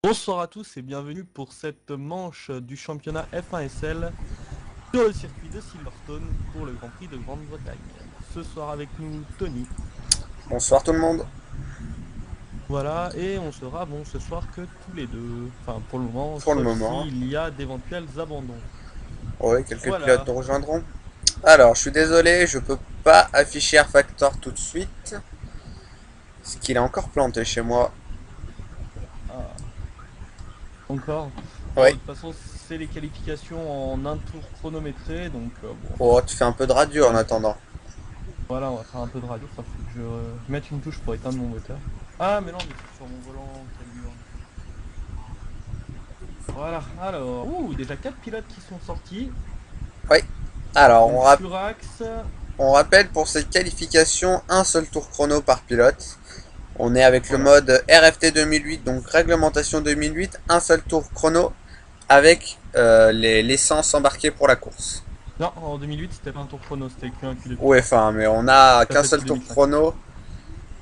Bonsoir à tous et bienvenue pour cette manche du championnat F1 SL sur le circuit de Silverstone pour le Grand Prix de Grande-Bretagne. Ce soir avec nous Tony. Bonsoir tout le monde. Voilà, et on sera bon ce soir que tous les deux. Enfin pour le moment, Pour le sauf moment, s'il y a d'éventuels abandons. oui, quelques pilotes Voilà. nous rejoindront. Alors, je suis désolé, je peux pas afficher Air Factor tout de suite, parce qu'il est encore planté chez moi. Ah, encore. Bon, Oui. de toute façon, c'est les qualifications en un tour chronométré, donc bon. Oh, tu fais un peu de radio en Voilà, attendant. voilà, on va faire un peu de radio. Enfin, faut que je mette une touche pour éteindre mon moteur. Ah, mais non, mais c'est sur mon volant, quelle merde. Voilà, alors, déjà 4 pilotes qui sont sortis. Oui. Alors, Donc Furax, on rappelle pour cette qualification, un seul tour chrono par pilote. On est avec le voilà. mode RFT 2008, donc réglementation 2008, un seul tour chrono avec l'essence embarquée pour la course. Non, en 2008, c'était pas un tour chrono, c'était qu'un Q2. Ouais, enfin, mais on a Ça qu'un fait seul depuis tour 2005. chrono.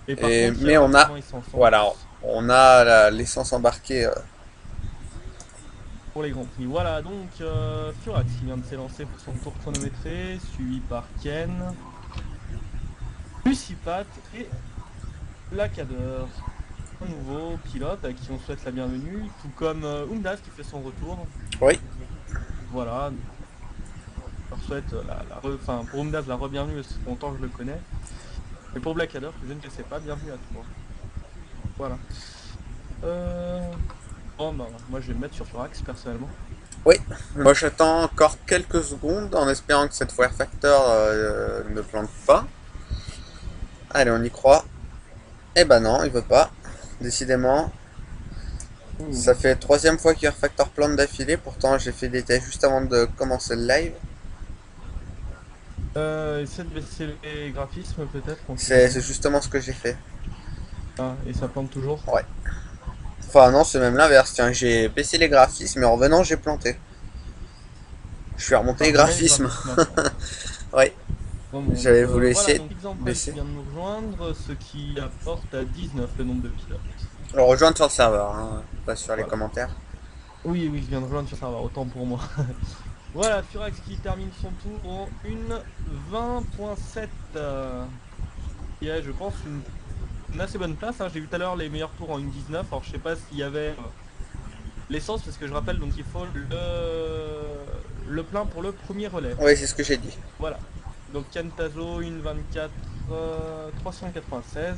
Et par contre, il y a Mais le on a, ravitaillement essence en voilà, plus on a l'essence embarquée. pour les Grands Prix. Voilà, donc Furax qui vient de s'élancer pour son tour chronométré, suivi par Ken, Lucipat et Lacadeur. Un nouveau pilote à qui on souhaite la bienvenue, tout comme Undas qui fait son retour. Oui, Voilà, je leur souhaite enfin, pour Undas la re-bienvenue parce que ça fait longtemps que je le connais. Et pour Blackadder, que je ne sais pas, bienvenue à toi. Voilà. Euh... Bon, bah, moi je vais me mettre sur Furax personnellement. oui. Moi j'attends encore quelques secondes en espérant que cette fois Air Factor ne plante pas. Allez, on y croit. Eh ben non, il veut pas. Décidément, Ouh. ça fait troisième fois qu'Air Factor plante d'affilée. Pourtant, j'ai fait des tests juste avant de commencer le live. Essaie de baisser les graphismes peut-être, on sait C'est jamais. justement ce que j'ai fait. Ah, et ça plante toujours. Ouais. Enfin non, c'est même l'inverse. Tiens, j'ai baissé les graphismes et en revenant, j'ai planté. Je suis remonté Ça les remet les graphismes. graphismes à fond. Oui, Bon, donc j'avais voulu voilà, essayer de donc Example qui baisser. vient de nous rejoindre, ce qui apporte à 19 le nombre de pilotes. Alors, rejoindre sur le serveur, hein, pas sur les Voilà. commentaires. Oui, oui, je viens de rejoindre sur serveur, autant pour moi. Voilà, Furax qui termine son tour en une 20.7. Qui est, je pense, une assez bonne place, hein. J'ai vu tout à l'heure les meilleurs tours en 1.19. Alors, je sais pas s'il y avait l'essence, parce que je rappelle, donc il faut le plein pour le premier relais. Oui, c'est ce que j'ai dit. Voilà. Donc, Cantazo, 1.24, 396.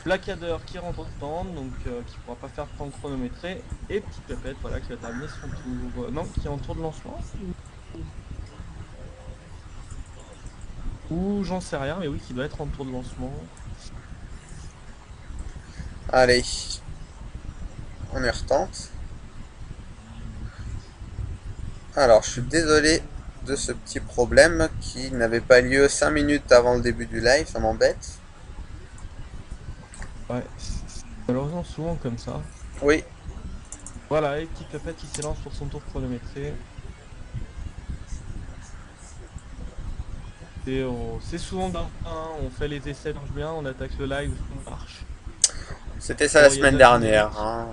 Blackadder qui rentre au stand, donc qui pourra pas faire de temps chronométré. Et Petite Pépette, voilà, qui va terminer son tour. Non, qui est en tour de lancement. Ou j'en sais rien, mais oui, qui doit être en tour de lancement. Allez, on y retente. Alors, je suis désolé de ce petit problème qui n'avait pas lieu 5 minutes avant le début du live, ça m'embête. Ouais, c'est malheureusement souvent comme ça. Oui, Voilà, et Petite Pépette qui s'élance pour son tour chronométré. Et c'est souvent bien, hein, on fait les essais, ça marche bien, on attaque le live, ça marche. c'était ça la Bon, il y a semaine de la dernière, dynamique. hein.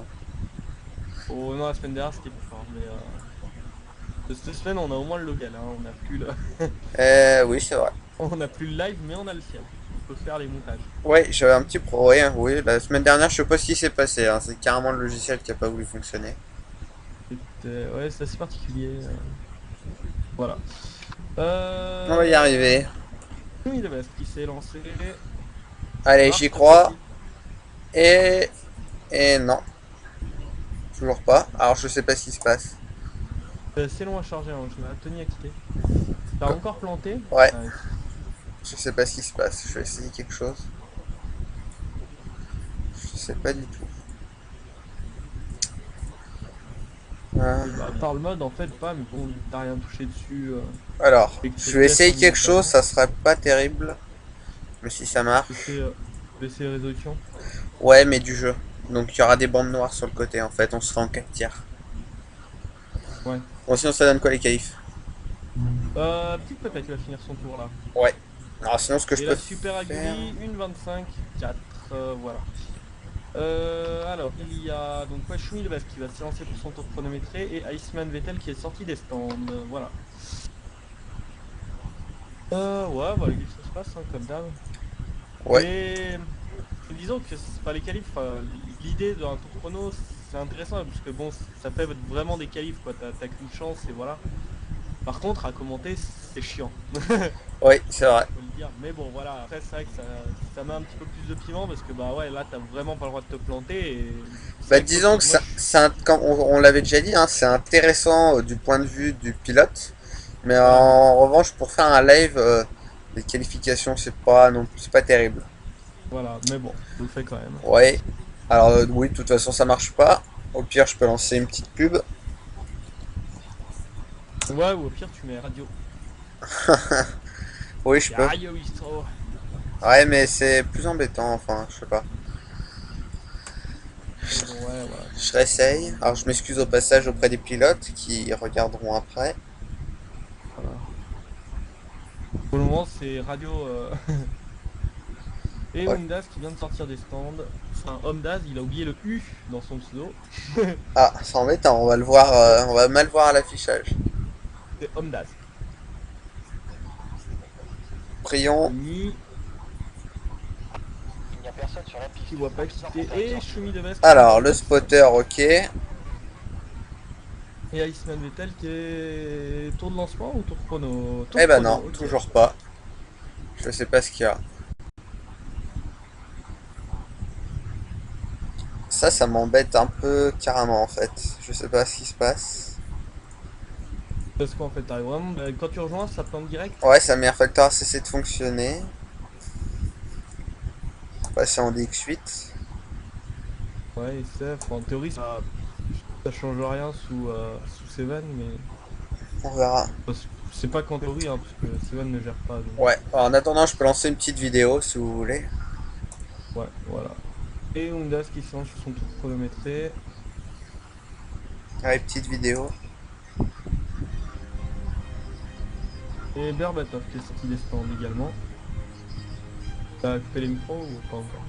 Oh non, la semaine dernière, c'était plus fort, mais cette semaine, on a au moins le local, hein, on n'a plus le... Oui, c'est vrai. on n'a plus le live, mais on a le ciel. On peut faire les montages. Oui, j'avais un petit pro. Oui, oui, la semaine dernière, je sais pas ce qui s'est passé, hein. C'est carrément le logiciel qui a pas voulu fonctionner. Ouais, c'est assez particulier. Voilà. On va y Euh... arriver. Tony Levesque qui s'est lancé. Allez, Voir j'y cette fois-ci. crois. Et... Et non, toujours pas. Alors, je sais pas ce qui se passe. C'est assez long à charger, hein, Tony a quitté. T'as encore planté? Ouais, Ah, je sais pas ce qui se passe. Je vais essayer quelque chose. Je sais pas du tout. oui, bah, par le mode, en fait, pas, mais bon, t'as rien touché dessus. Alors, Et que tes je vais tests essayer ont mis quelque un peu chose, avant. ça sera pas terrible. Mais si ça Baisser, marche. baisser résolution. Ouais, mais du jeu. Donc il y aura des bandes noires sur le côté en fait, on sera en 4 tiers. Ouais. Bon, sinon ça donne quoi les qualifs? Petite pépette qui va finir son tour là. Ouais. Alors sinon ce que je Et peux la super faire... aguerrie, une 25, 4. Voilà. Alors, il y a donc ouais, Schmidbest qui va se lancer pour son tour chronométré et Iceman Vettel qui est sorti des stands. Voilà. Ouais, bah, ça se passe hein, comme d'hab. Ouais, Mais disons que c'est pas les qualifs. L'idée d'un tour chrono, c'est intéressant parce que bon, ça fait vraiment des qualifs quoi. T'as qu'une chance et voilà. Par contre, à commenter, c'est chiant. ouais, c'est vrai. Faut le dire. Mais bon, voilà. Après, c'est vrai que ça met un petit peu plus de piment parce que bah ouais, là, t'as vraiment pas le droit de te planter. Et c'est Bah vrai que disons que moi, comme on l'avait déjà dit, hein, c'est intéressant du point de vue du pilote. Mais voilà, en revanche, pour faire un live, les qualifications, c'est pas non, c'est pas terrible. voilà. Mais bon, on le fait quand même. Ouais. Alors oui, de toute façon, ça marche pas. Au pire, je peux lancer une petite pub. Ouais, ou au pire, tu mets radio. Oui, je peux. Radio Bistro. Ouais, mais c'est plus embêtant. Enfin, je sais pas. Mais bon, ouais, voilà. Je réessaye. Alors, je m'excuse au passage auprès des pilotes qui regarderont après. Voilà. Pour le moment, c'est radio. Et Ouais. Umdaz qui vient de sortir des stands. Enfin, Omdaz, il a oublié le U dans son pseudo. Ah, c'est embêtant. On va le voir. On va mal voir à l'affichage. C'est Omdaz. Prions. Fini. Qui voit pas quitter. Et Shumi Deves qui Alors, le passe. spotter, ok. Et Iceman Vettel qui est tour de lancement ou tour chrono? Eh Tour ben non, chrono, ok. toujours pas. Je sais pas ce qu'il y a. Ça m'embête un peu carrément en fait. Je sais pas ce qui se passe. Parce qu'en fait, t'arrives vraiment. Quand tu rejoins, ça plante direct. Ouais, sa meilleure facteur a cessé de fonctionner. Passer en DX8. Ouais, et c'est. Enfin, en théorie, ça change rien sous Seven, mais. On verra. C'est pas qu'en théorie, hein, parce que Seven ne gère pas. Donc, Ouais, en attendant, je peux lancer une petite vidéo si vous voulez. ouais, voilà. Et Umdas qui se lance sur son tour chronométré. Ouais, petite vidéo. Et Berbatov qui est sorti des stands également. T'as coupé les micros ou pas encore?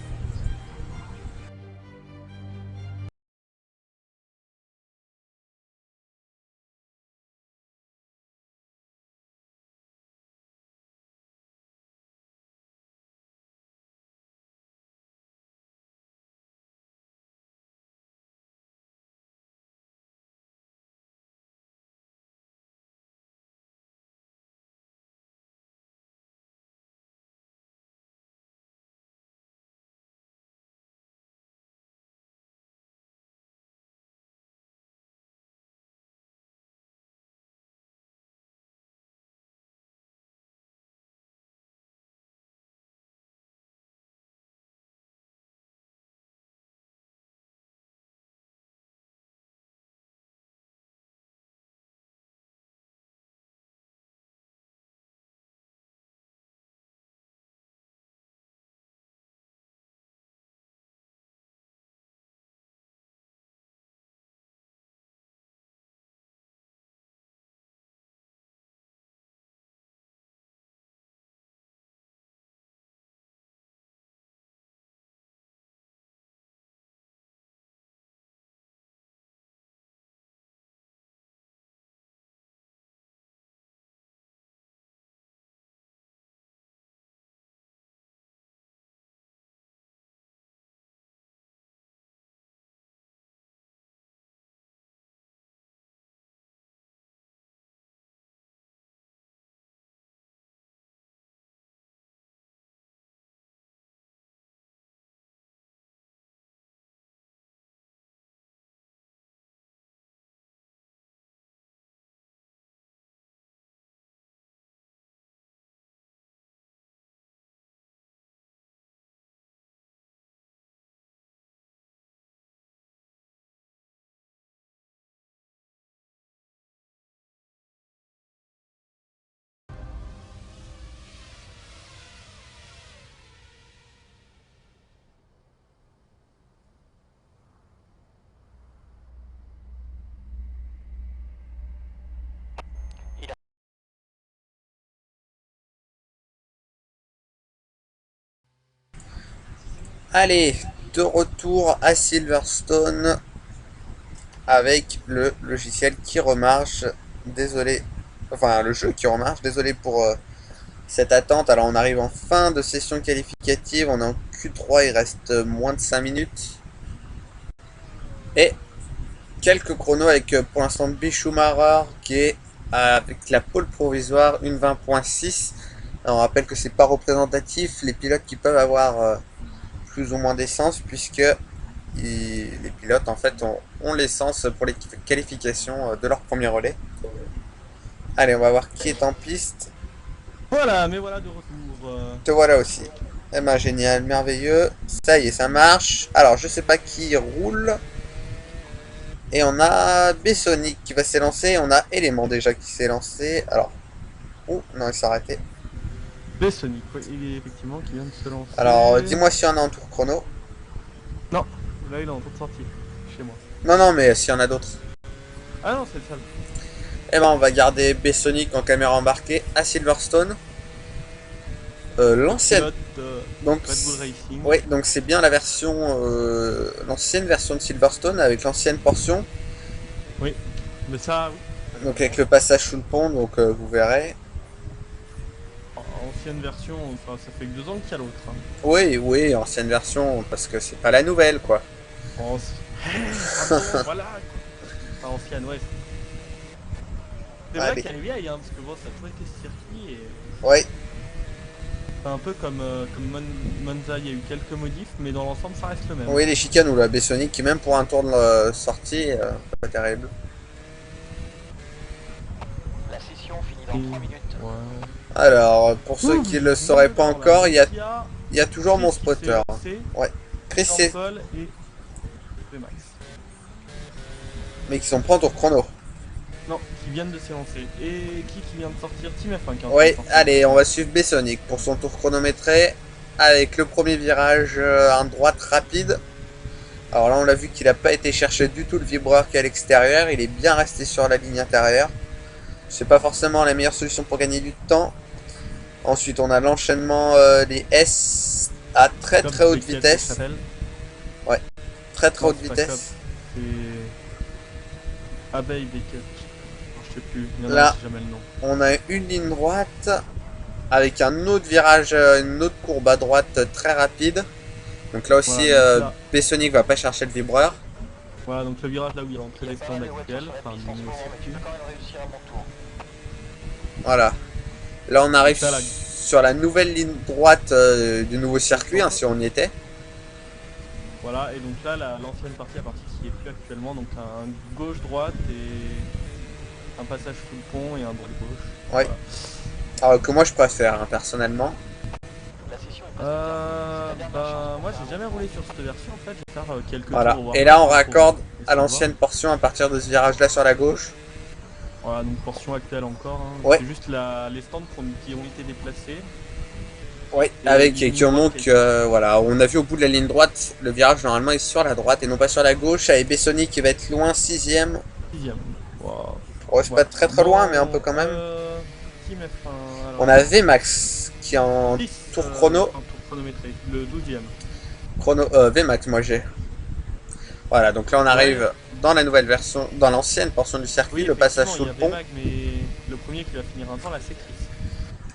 Allez, de retour à Silverstone avec le logiciel qui remarche. Désolé, enfin le jeu qui remarche. Désolé pour cette attente. Alors on arrive en fin de session qualificative, on est en Q3, il reste moins de 5 minutes. Et quelques chronos avec pour l'instant Bischumacher qui est avec la pole provisoire, une 20.6. On rappelle que c'est pas représentatif, les pilotes qui peuvent avoir plus ou moins d'essence, puisque les pilotes en fait ont l'essence pour les qualifications de leur premier relais. Allez, on va voir qui est en piste. Voilà, mais voilà de retour. Te voilà aussi. Eh ben génial, merveilleux. Ça y est, ça marche. Alors je sais pas qui roule. Et on a Bessonic qui va s'élancer. On a Element déjà qui s'est lancé. Alors. Oh non, il s'est arrêté. Bessonic, oui, il est effectivement qui vient de se lancer. Alors dis-moi si on a en tour chrono. Non, là il est en tour de sortie, chez moi. Non, non, mais s'il y en a d'autres. Ah non, c'est le seul. Eh ben on va garder Bessonic en caméra embarquée à Silverstone. L'ancienne. Donc Red Bull Racing. oui, donc c'est bien la version, l'ancienne version de Silverstone avec l'ancienne portion. Oui, mais ça, oui. Donc avec le passage sous le pont, donc vous verrez. Ancienne version, enfin ça fait que 2 ans qu'il y a l'autre. Hein. Oui, oui, ancienne version, parce que c'est pas la nouvelle, quoi. Ah bon, voilà. Enfin, ancienne, ouais. C'est vrai qu'elle est vieille, hein, parce que bon, ça a toujours été ce circuit et... Oui. C'est un peu comme Monza, il y a eu quelques modifs, mais dans l'ensemble, ça reste le même. Oui, les chicanes ou la Bessonic, qui même pour un tour de sortie, pas terrible. La session finit dans 3 minutes. Ouais. Alors, pour ceux qui ne le sauraient pas encore, il y a toujours mon spotter. Ouais. Chris et... Max. Mais qui sont pas en tour chrono. Non, qui viennent de s'élancer. Et qui vient de sortir Team F1 qui Oui, allez, on va suivre Bessonic pour son tour chronométré. Avec le premier virage en droite rapide. Alors là, on l'a vu qu'il n'a pas été chercher du tout le vibreur qui est à l'extérieur. Il est bien resté sur la ligne intérieure. C'est pas forcément la meilleure solution pour gagner du temps. Ensuite, on a l'enchaînement des S à très haute vitesse. Ouais, très haute vitesse. C'est Abeille Beckett. Je sais plus. Là, jamais le nom. On a une ligne droite avec un autre virage, une autre courbe à droite très rapide. Donc là aussi, voilà, Bessonic va pas chercher le vibreur. Voilà, donc le virage là où il rentre l'extend actuel. Enfin, voilà. Là, on arrive sur la nouvelle ligne droite du nouveau circuit, hein, si on y était. Voilà, et donc là, l'ancienne partie, qui est plus actuellement, donc un gauche-droite et un passage sous le pont et un droite-gauche. Ouais. Voilà. Alors que moi, je préfère, hein, personnellement. Moi, j'ai jamais roulé sur cette version, en fait. Je vais faire quelques tours. Et là, on raccorde à l'ancienne portion à partir de ce virage-là sur la gauche. Voilà, donc portion actuelle encore. Hein. Ouais. C'est juste les stands qui ont été déplacés. Oui, avec qui remonte que voilà, on a vu au bout de la ligne droite, le virage normalement est sur la droite et non pas sur la gauche. Avec Bessonic qui va être loin, 6ème. 6ème. Wow. Ouais, c'est pas très loin, mais un peu quand même. Team F1, alors... On a Vmax qui est en tour chrono. En tour chronométré, le 12ème. Chrono, Vmax, moi j'ai. Voilà, donc là on arrive dans la nouvelle version, dans l'ancienne portion du circuit, le passage sous le pont. Vmax, mais le premier qui va finir un temps là, c'est Chris.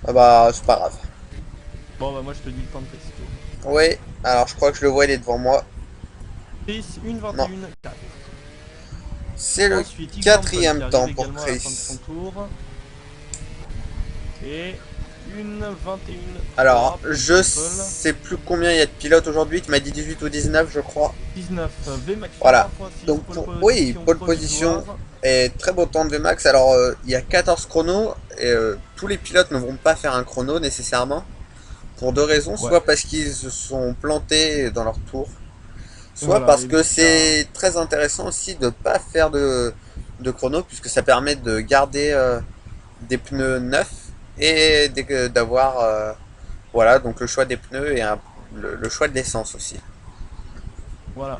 Ah bah, c'est pas grave. Bon bah moi je te dis le temps de Chris. Oui, alors je crois que je le vois, il est devant moi. Chris, 1:21.4. C'est le 4ème temps pour Chris. Et 1:21. Alors, je sais plus combien il y a de pilotes aujourd'hui, tu m'as dit 18 ou 19 je crois. 19, Vmax. Voilà, donc oui, pole position et très beau temps de Vmax. Alors, il y a 14 chronos et tous les pilotes ne vont pas faire un chrono nécessairement. Pour 2 raisons, soit parce qu'ils se sont plantés dans leur tour, soit parce que c'est très intéressant aussi de ne pas faire de chrono, puisque ça permet de garder des pneus neufs et d'avoir voilà, donc le choix des pneus et le choix de l'essence aussi. Voilà.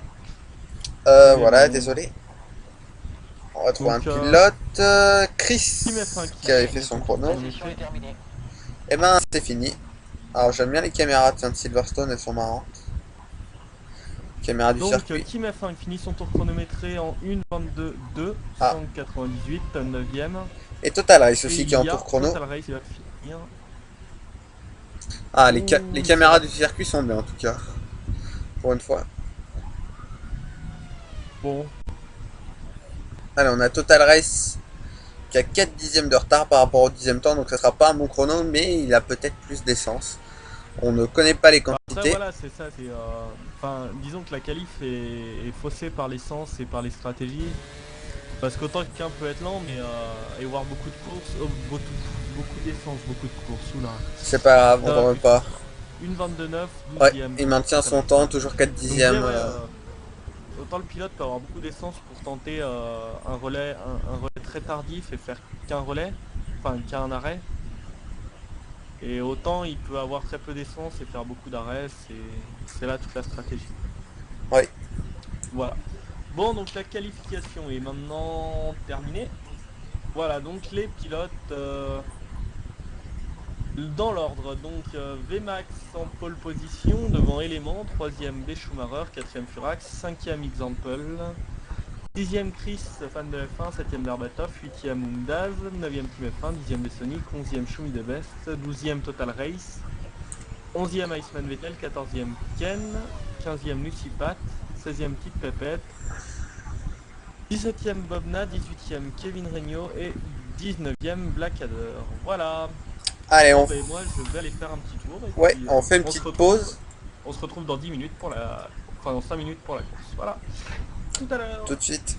Voilà, désolé. On va trouver un pilote. Chris qui avait fait son chrono. Et ben c'est fini. Alors j'aime bien les caméras de Silverstone, elles sont marrantes. Caméra du Donc circuit. Team F1 il finit son tour chronométré en 1:22.2, Ah. 198, 9ème. Et Total Race Et aussi il qui est en y a tour chrono. Total Race, il va finir. Ah, Ouh, les ça caméras va. du circuit sont bien en tout cas. Pour une fois. Bon, Allez, on a Total Race qui a 4 dixièmes de retard par rapport au 10e temps, donc ça sera pas un bon chrono, mais il a peut-être plus d'essence. On ne connaît pas les bah, après quantités. voilà, c'est ça, c'est... Enfin, disons que la qualif est faussée par l'essence et par les stratégies. Parce qu'autant qu'un peut être lent, mais et voir beaucoup de courses, beaucoup d'essence, beaucoup de courses, oula. C'est pas grave, on Ça va t'en veut plus pas. fort. Une 22,9, Ouais, 12ème il pour maintient Total son Race. temps, toujours 4 Donc je disais, dixièmes. ouais, autant le pilote peut avoir beaucoup d'essence pour tenter un relais, un relais très tardif et faire qu'un relais, enfin qu'un arrêt. Et autant il peut avoir très peu d'essence et faire beaucoup d'arrêts, c'est là toute la stratégie. Ouais. Voilà. Bon, donc la qualification est maintenant terminée. Voilà, donc les pilotes dans l'ordre. Donc Vmax en pole position devant Element, 3ème B Schumacher, 4ème Furax, 5ème Example, 6ème Chris, fan de F1, 7ème Berbatov, 8ème Umdaz, 9ème Team F1, 10ème Bessonic, 11ème Schumi de Best, 12ème Total Race, 11ème Iceman Vettel, 14ème Ken, 15ème Lucy Pat, 16ème Petite Pépette, 17ème Bobna, 18ème Kevin Regnault et 19ème Blackadder. Voilà. Allez, Bon ben moi je vais aller faire un petit tour et ouais, puis on fait une on se petite retrouve pause dans 10 minutes pour la. Enfin dans 5 minutes pour la course. Voilà. Tout à l'heure. tout de suite.